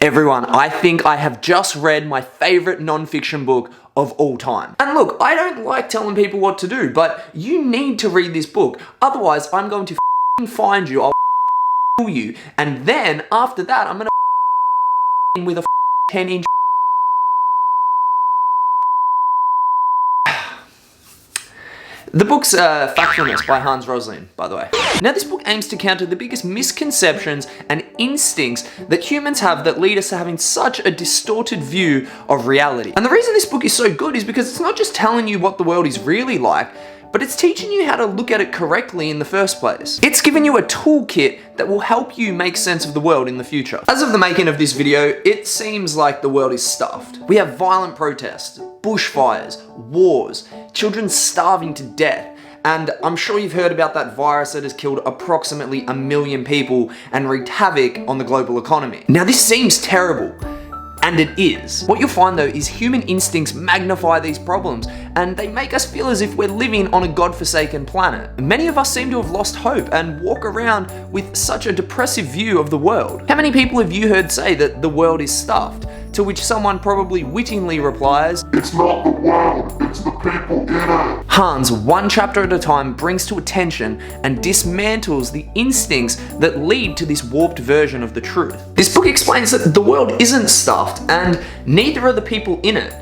Everyone, I think I have just read my favorite non-fiction book of all time. And look, I don't like telling people what to do, but you need to read this book. Otherwise, I'm going to find you, I'll kill you, and then after that, I'm gonna with a 10-inch. The book's Factfulness by Hans Rosling, by the way. Now, this book aims to counter the biggest misconceptions and instincts that humans have that lead us to having such a distorted view of reality. And the reason this book is so good is because it's not just telling you what the world is really like, but it's teaching you how to look at it correctly in the first place. It's giving you a toolkit that will help you make sense of the world in the future. As of the making of this video, it seems like the world is stuffed. We have violent protests, bushfires, wars, children starving to death, and I'm sure you've heard about that virus that has killed approximately 1 million people and wreaked havoc on the global economy. Now, this seems terrible. And it is. What you'll find though is human instincts magnify these problems and they make us feel as if we're living on a godforsaken planet. Many of us seem to have lost hope and walk around with such a depressive view of the world. How many people have you heard say that the world is stuffed? To which someone probably wittingly replies, "It's not the world, it's the people in it." Hans, one chapter at a time, brings to attention and dismantles the instincts that lead to this warped version of the truth. This book explains that the world isn't stuffed and neither are the people in it.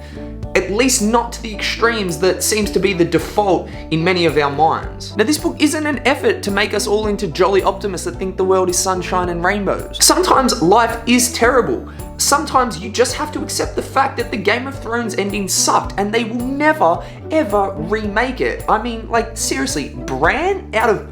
At least not to the extremes that seems to be the default in many of our minds. Now, this book isn't an effort to make us all into jolly optimists that think the world is sunshine and rainbows. Sometimes life is terrible. Sometimes you just have to accept the fact that the Game of Thrones ending sucked and they will never, ever remake it. I mean, like, seriously, Bran out of,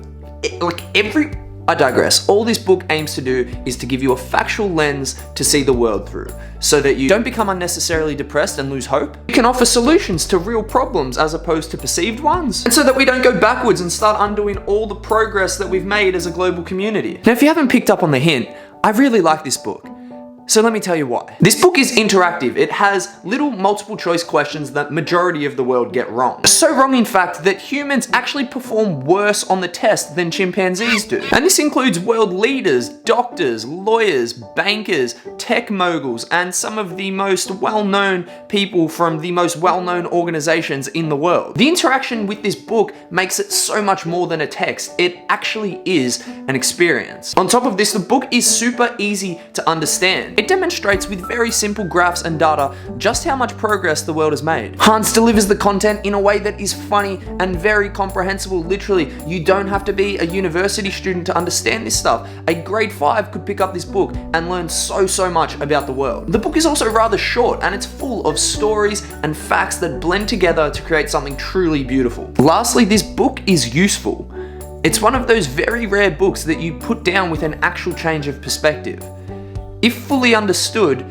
like, every... I digress. All this book aims to do is to give you a factual lens to see the world through, so that you don't become unnecessarily depressed and lose hope. You can offer solutions to real problems as opposed to perceived ones, and so that we don't go backwards and start undoing all the progress that we've made as a global community. Now, if you haven't picked up on the hint, I really like this book. So let me tell you why. This book is interactive. It has little multiple choice questions that majority of the world get wrong. So wrong, in fact, that humans actually perform worse on the test than chimpanzees do. And this includes world leaders, doctors, lawyers, bankers, tech moguls, and some of the most well-known people from the most well-known organizations in the world. The interaction with this book makes it so much more than a text. It actually is an experience. On top of this, the book is super easy to understand. It demonstrates with very simple graphs and data just how much progress the world has made. Hans delivers the content in a way that is funny and very comprehensible. Literally, you don't have to be a university student to understand this stuff. A grade 5 could pick up this book and learn so much about the world. The book is also rather short and it's full of stories and facts that blend together to create something truly beautiful. Lastly, this book is useful. It's one of those very rare books that you put down with an actual change of perspective. If fully understood,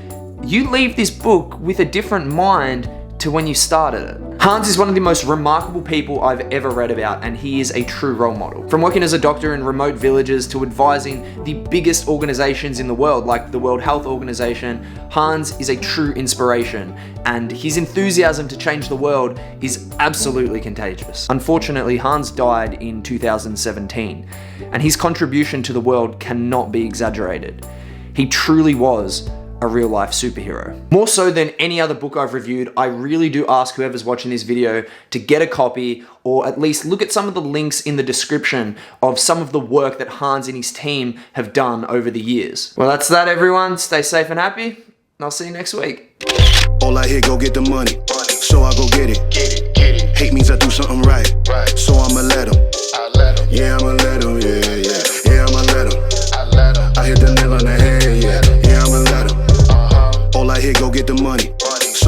you leave this book with a different mind to when you started it. Hans is one of the most remarkable people I've ever read about, and he is a true role model. From working as a doctor in remote villages to advising the biggest organizations in the world, like the World Health Organization, Hans is a true inspiration, and his enthusiasm to change the world is absolutely contagious. Unfortunately, Hans died in 2017, and his contribution to the world cannot be exaggerated. He truly was a real-life superhero. More so than any other book I've reviewed, I really do ask whoever's watching this video to get a copy, or at least look at some of the links in the description of some of the work that Hans and his team have done over the years. Well, that's that, everyone. Stay safe and happy, and I'll see you next week. All I hear, go get the money, so I go get it. Hate means I do something right, so I'ma let him. Yeah, I'ma let him, yeah, I'ma let him. I hit the nail on the head, yeah, I'ma let him. All I hear, go get the money,